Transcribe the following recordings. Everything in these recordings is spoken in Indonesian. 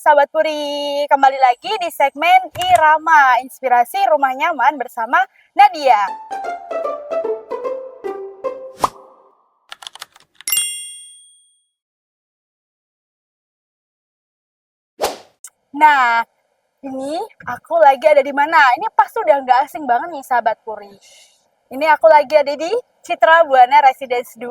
Sahabat Puri, kembali lagi di segmen Irama, Inspirasi Rumah Nyaman bersama Nadia. Nah, ini aku lagi ada di mana? Ini pasti udah nggak asing banget nih Sahabat Puri. Ini aku lagi ada di Citra Buana Residence 2.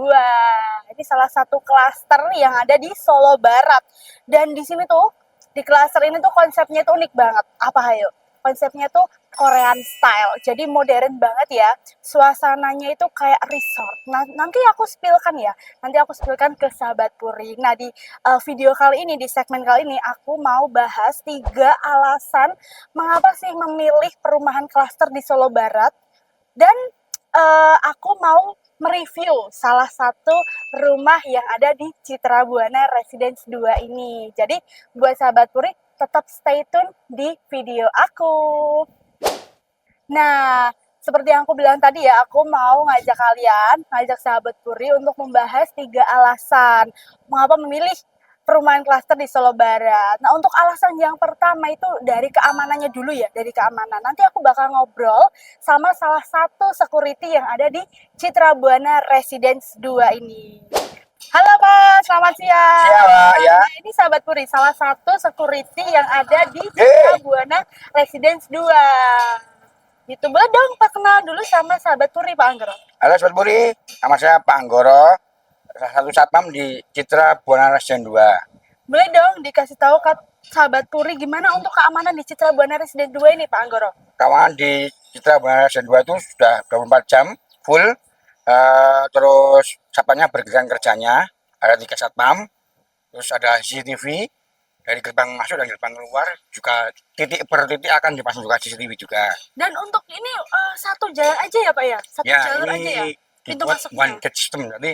Ini salah satu klaster yang ada di Solo Barat. Dan di sini tuh, di klaster ini tuh konsepnya tuh unik banget. Apa ayo? Konsepnya tuh Korean style. Jadi modern banget ya. Suasananya itu kayak resort. Nah, nanti aku spillkan ya. Nanti aku spillkan ke Sahabat Puri. Nah, di video kali ini, di segmen kali ini, aku mau bahas 3 alasan mengapa sih memilih perumahan klaster di Solo Barat. Dan aku mau mereview salah satu rumah yang ada di Citra Buana Residence 2 ini. Jadi buat Sahabat Puri tetap stay tune di video aku. Nah, seperti yang aku bilang tadi ya, aku mau ngajak Sahabat Puri untuk membahas 3 alasan mengapa memilih perumahan klaster di Solo Barat. Nah, untuk alasan yang pertama itu dari keamanannya dulu ya, dari keamanan. Nanti aku bakal ngobrol sama salah satu security yang ada di Citra Buana Residence 2 ini. Halo Pak, selamat siang. Siapa ya? Nah, ini Sahabat Puri, salah satu security yang ada di Citra Buana Residence 2. Gitu, boleh dong Pak kenal dulu sama Sahabat Puri Pak Anggoro. Halo Sahabat Puri, nama saya Pak Anggoro, salah satu satpam di Citra Buana Residence 2. Boleh dong dikasih tahu ke Sahabat Puri gimana untuk keamanan di Citra Buana Residence 2 ini Pak Anggoro? Keamanan di Citra Buana Residence 2 itu sudah 24 jam full, terus satpamnya bergerak kerjanya, ada 3 satpam, terus ada CCTV dari gerbang masuk dan gerbang keluar, juga titik per titik akan dipasang juga CCTV juga. Dan untuk ini satu jalan aja ya Pak ya? Satu Ya, jalur ini aja ya? Pintu dibuat masuknya? one gate system, jadi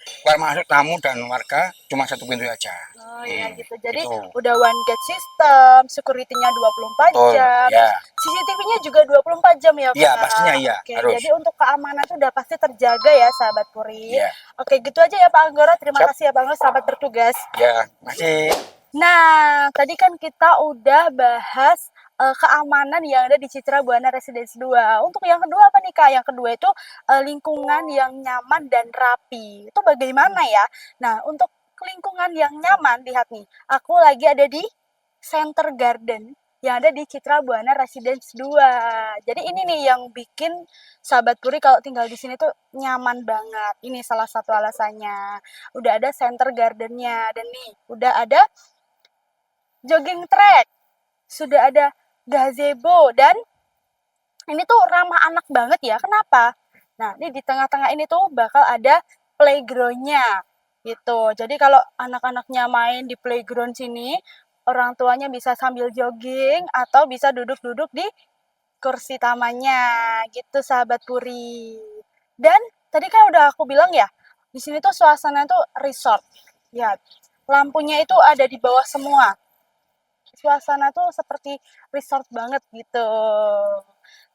keluar masuk tamu dan warga cuma satu pintu aja. Oh iya gitu. Jadi gitu. udah one gate system, security-nya 24 Betul, jam, ya. CCTV-nya juga 24 jam ya Pak? Iya, pastinya iya, Oke, harus. jadi untuk keamanan itu udah pasti terjaga ya Sahabat Puri. Iya. Oke, gitu aja ya Pak Anggoro. Terima Siap. kasih ya Pak Anggoro, selamat bertugas. Ya, masih. Nah, tadi kan kita udah bahas keamanan yang ada di Citra Buana Residence 2. Untuk yang kedua apa nih Kak? Yang kedua itu lingkungan yang nyaman dan rapi. Itu bagaimana ya? Nah, untuk lingkungan yang nyaman, lihat nih, aku lagi ada di Center Garden yang ada di Citra Buana Residence 2. Jadi ini nih yang bikin Sahabat Puri kalau tinggal di sini tuh nyaman banget. Ini salah satu alasannya. Udah ada Center Garden-nya dan nih udah ada jogging track, sudah ada gazebo, dan ini tuh ramah anak banget ya. Kenapa? Nah, ini di tengah-tengah ini tuh bakal ada playground-nya gitu. Jadi kalau anak-anaknya main di playground sini, orang tuanya bisa sambil jogging atau bisa duduk-duduk di kursi tamannya gitu Sahabat Puri. Dan tadi kan udah aku bilang ya, di sini tuh suasana tuh resort. Ya, lampunya itu ada di bawah semua. Suasana tuh seperti resort banget gitu.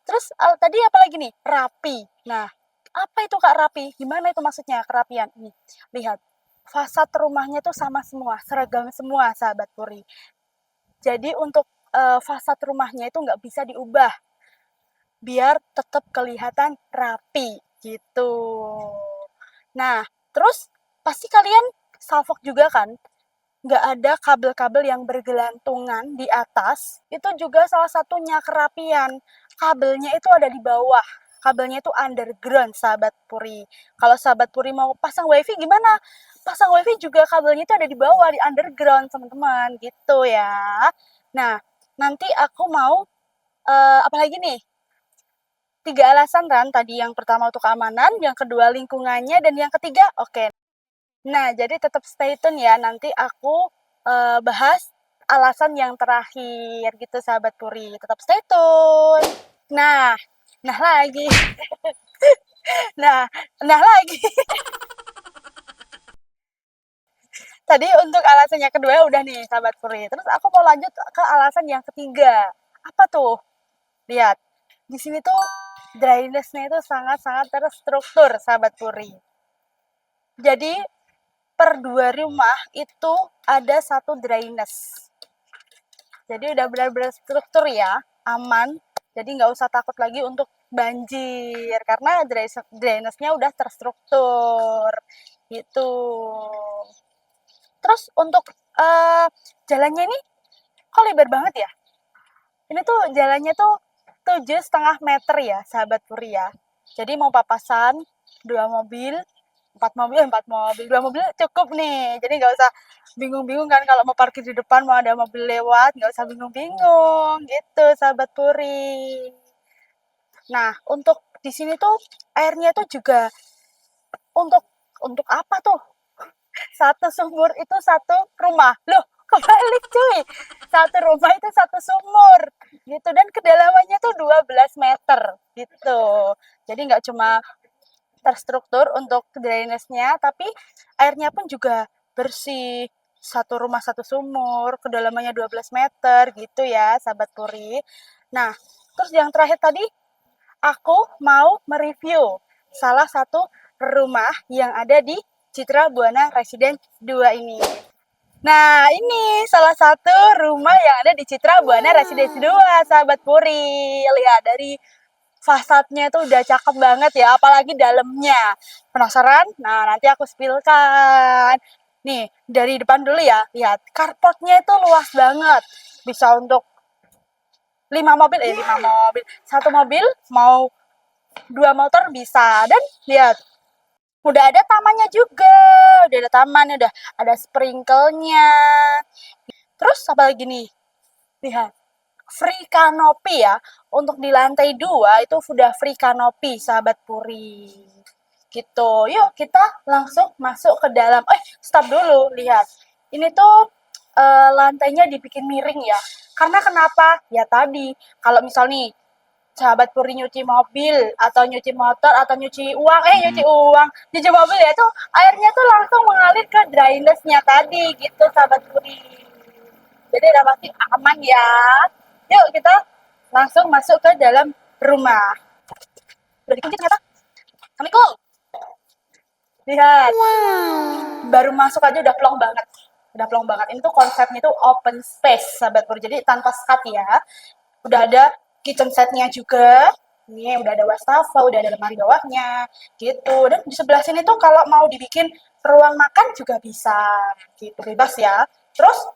Terus tadi apa lagi nih? Rapi. Nah, apa itu Kak rapi? Gimana itu maksudnya kerapian? Nih, lihat. Fasad rumahnya tuh sama semua, seragam semua Sahabat Puri. Jadi untuk fasad rumahnya itu nggak bisa diubah. Biar tetap kelihatan rapi gitu. Nah, terus pasti kalian salfok juga kan? Nggak ada kabel-kabel yang bergelantungan di atas, itu juga salah satunya kerapian. Kabelnya itu ada di bawah, kabelnya itu underground Sahabat Puri. Kalau Sahabat Puri mau pasang wifi gimana? Pasang wifi juga kabelnya itu ada di bawah, di underground teman-teman, gitu ya. Nah, nanti aku mau, apa lagi nih? 3 alasan kan, tadi yang pertama untuk keamanan, yang kedua lingkungannya, dan yang ketiga, oke. Nah, jadi tetap stay tune ya. Nanti aku bahas alasan yang terakhir gitu Sahabat Puri. Tetap stay tune. Nah, lagi. nah lagi. Tadi untuk alasan yang kedua udah nih Sahabat Puri. Terus aku mau lanjut ke alasan yang ketiga. Apa tuh? Lihat. Di sini tuh drainase-nya itu sangat-sangat terstruktur Sahabat Puri. Jadi per 2 rumah itu ada 1 drainase. Jadi udah benar-benar struktur ya, aman. Jadi nggak usah takut lagi untuk banjir karena drainase-nya udah terstruktur. Gitu. Terus untuk jalannya ini kok lebar banget ya? Ini tuh jalannya tuh 7,5 meter ya, sahabat Puri ya. Jadi mau papasan 2 mobil, 4 mobil, 2 mobil cukup nih. Jadi nggak usah bingung-bingung kan kalau mau parkir di depan mau ada mobil lewat, nggak usah bingung-bingung gitu, sahabat Puri. Nah, untuk di sini tuh airnya tuh juga untuk apa tuh? Satu sumur itu satu rumah. Loh, kebalik cuy. Satu rumah itu satu sumur. Gitu. Dan kedalamannya tuh 12 meter. Gitu. Jadi nggak cuma terstruktur untuk drainase-nya, tapi airnya pun juga bersih. Satu rumah satu sumur, kedalamannya 12 meter gitu ya, sahabat Puri. Nah, terus yang terakhir tadi, aku mau mereview salah satu rumah yang ada di Citra Buana Residence 2 ini. Nah, ini salah satu rumah yang ada di Citra Buana Residence 2, sahabat Puri. Lihat dari fasadnya tuh udah cakep banget ya, apalagi dalamnya. Penasaran? Nah, nanti aku spillkan. Nih, dari depan dulu ya. Lihat, carportnya itu luas banget. Bisa untuk 5 mobil, 5 mobil. Satu mobil mau 2 motor bisa. Dan lihat, udah ada tamannya juga, udah ada taman, udah ada sprinkle-nya. Terus apa lagi nih? Lihat, free canopy ya. Untuk di lantai 2 itu sudah free canopy, sahabat Puri. Gitu. Yuk kita langsung masuk ke dalam. Stop dulu, lihat. Ini tuh lantainya dibikin miring ya. Karena kenapa? Ya tadi, kalau misal nih sahabat Puri nyuci mobil atau nyuci motor atau nyuci mobil ya, itu airnya tuh langsung mengalir ke drainase-nya tadi gitu, sahabat Puri. Jadi udah pasti aman ya. Yuk kita langsung masuk ke dalam rumah. Udah dikunci ternyata. Assalamualaikum. Lihat. Baru masuk aja udah plong banget. Udah plong banget. Ini tuh konsepnya tuh open space, sahabat Puri. Jadi tanpa sekat ya. Udah ada kitchen setnya juga. Ini udah ada wastafel, udah ada lemari bawahnya, gitu. Dan di sebelah sini tuh kalau mau dibikin ruang makan juga bisa, gitu bebas ya. Terus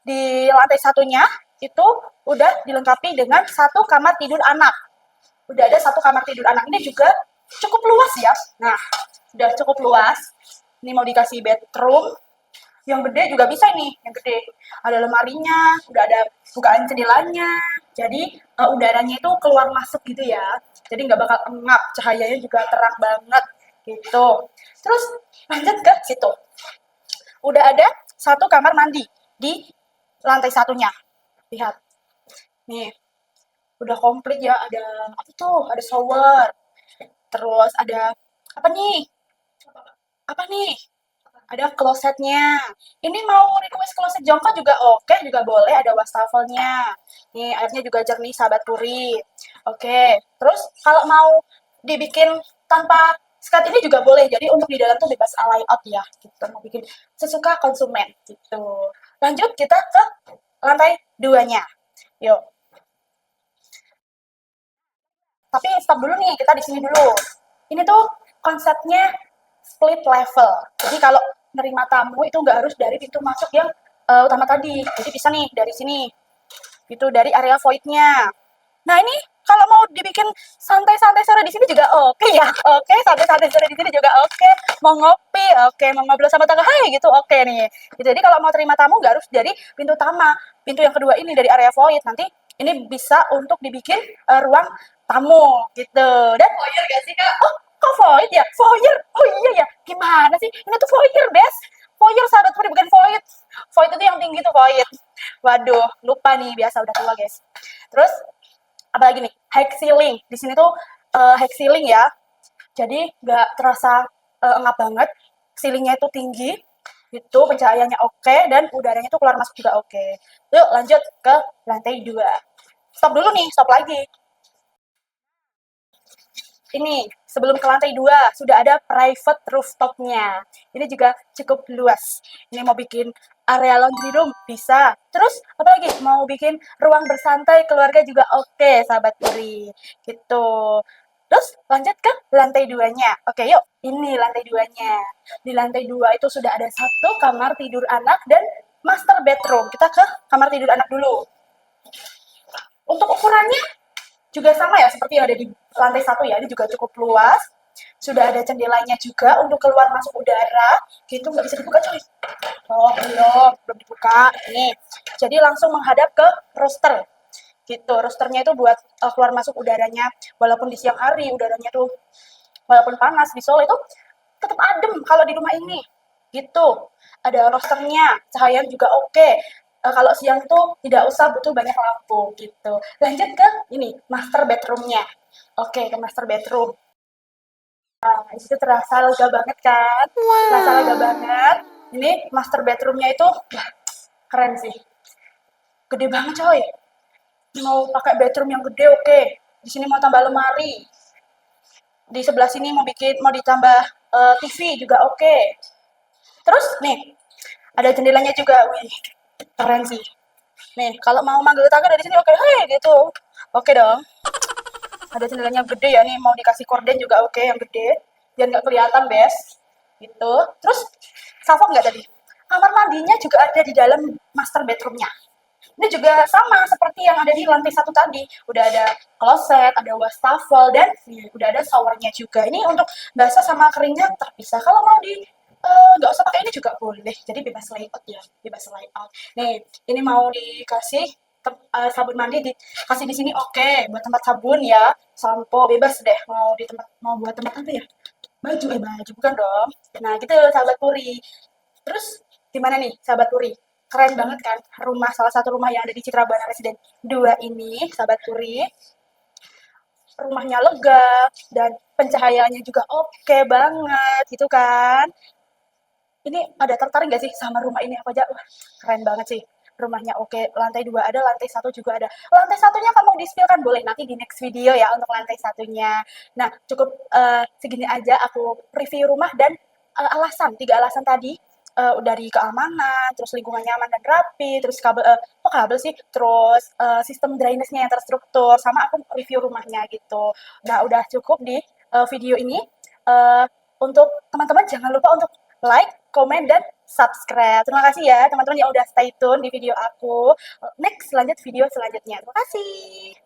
di lantai satunya itu udah dilengkapi dengan satu kamar tidur anak. Udah ada satu kamar tidur anak, ini juga cukup luas ya. Nah, udah cukup luas. Ini mau dikasih bedroom, yang gede juga bisa nih, yang gede. Ada lemarinya, udah ada bukaan jendelanya. Jadi udaranya itu keluar masuk gitu ya. Jadi nggak bakal engap, cahayanya juga terang banget gitu. Terus lanjut ke situ. Udah ada satu kamar mandi di lantai satunya. Lihat. Nih, udah komplit ya, ada apa tuh? Ada shower. Terus ada apa nih? Apa nih? Ada klosetnya. Ini mau request kloset jongkok juga oke, juga boleh, ada wastafelnya. Nih, airnya juga jernih, sahabat Puri. Oke, terus kalau mau dibikin tanpa sekat ini juga boleh. Jadi untuk di dalam tuh bebas layout ya, gitu. Mau bikin sesuka konsumen, gitu. Lanjut kita ke lantai 2-nya. Yuk. Tapi stop dulu nih, kita di sini dulu. Ini tuh konsepnya split level. Jadi kalau nerima tamu itu nggak harus dari pintu masuk yang utama tadi. Jadi bisa nih dari sini. Itu dari area void-nya. Nah, ini kalau mau dibikin santai-santai sore di sini juga oke ya. Oke, santai-santai sore di sini juga oke. Mau ngopi, oke. Mau ngobrol sama tangga, hai gitu, oke nih. Jadi kalau mau terima tamu nggak harus dari pintu utama. Pintu yang kedua ini dari area void. Nanti ini bisa untuk dibikin ruang tamu gitu. Dan foyer gak sih, Kak? Oh, kok void ya? Foyer? Oh iya ya. Gimana sih? Ini tuh foyer, Bes. Foyer, sahabat Puri, bukan void. Void itu yang tinggi tuh void. Waduh, lupa nih, biasa udah tua, guys. Terus apa lagi nih? High ceiling. Di sini tuh high ceiling ya. Jadi nggak terasa ngap banget. Ceilingnya itu tinggi. Itu pencahayaannya oke dan udaranya tuh keluar masuk juga oke. Yuk lanjut ke lantai 2. Stop dulu nih, stop lagi. Ini sebelum ke lantai 2 sudah ada private rooftopnya. Ini juga cukup luas. Ini mau bikin area laundry room bisa. Terus apalagi mau bikin ruang bersantai keluarga juga oke, sahabat Puri. Gitu. Terus lanjut ke lantai 2-nya. Oke, yuk. Ini lantai 2-nya. Di lantai 2 itu sudah ada satu kamar tidur anak dan master bedroom. Kita ke kamar tidur anak dulu. Untuk ukurannya juga sama ya seperti yang ada di lantai 1 ya. Ini juga cukup luas. Sudah ada jendelanya juga untuk keluar masuk udara. Gitu nggak bisa dibuka coy. Oh belum dibuka. Nih. Jadi langsung menghadap ke roster. Gitu. Rosternya itu buat keluar masuk udaranya. Walaupun di siang hari udaranya tuh walaupun panas di Solo itu tetap adem kalau di rumah ini. Gitu. Ada rosternya, cahaya juga oke. Kalau siang tuh tidak usah butuh banyak lampu gitu. Lanjut ke ini master bedroomnya. Oke, ke master bedroom. Nah, itu terasa lega banget kan? Terasa lega banget. Ini master bedroomnya itu keren sih. Gede banget coy. Mau pakai bedroom yang gede oke. Di sini mau tambah lemari. Di sebelah sini mau ditambah TV juga oke. Terus nih ada jendelanya juga. Wih, keren sih. Nih, kalau mau manggil tetangga dari sini oke, hei gitu. Oke dong. Ada jendelanya gede ya nih, mau dikasih korden juga oke yang gede. Biar nggak kelihatan, Bes. Gitu. Terus, salvo nggak tadi? Kamar mandinya juga ada di dalam master bedroomnya. Ini juga sama seperti yang ada di lantai 1 tadi. Udah ada kloset, ada wastafel, dan udah ada showernya juga. Ini untuk basah sama keringnya terpisah. Kalau mau di nggak usah pakai ini juga boleh. Jadi bebas layout ya, bebas layout. Nih, ini mau dikasih sabun mandi dikasih di sini oke, buat tempat sabun ya, sampo bebas deh mau buat tempat apa ya? Baju bukan dong. Nah, gitu sahabat Puri. Terus gimana nih sahabat Puri? Keren banget kan rumah salah satu rumah yang ada di Citra Buana Residen 2 ini, sahabat Puri. Rumahnya lega dan pencahayaannya juga oke banget gitu kan. Ini ada tertarik nggak sih sama rumah ini apa aja? Wah, keren banget sih. Rumahnya oke, lantai 2 ada, lantai 1 juga ada. Lantai satunya kamu di-spill kan boleh nanti di next video ya untuk lantai satunya. Nah, cukup segini aja aku review rumah dan alasan, 3 alasan tadi. Dari keamanan, terus lingkungan nyaman dan rapi, terus kabel, kok kabel sih? Terus sistem drainase-nya yang terstruktur, sama aku review rumahnya gitu. Nah, udah cukup di video ini. Uh, untuk teman-teman jangan lupa untuk like, komen, dan subscribe. Terima kasih ya teman-teman yang udah stay tune di video aku. Next, lanjut video selanjutnya. Terima kasih.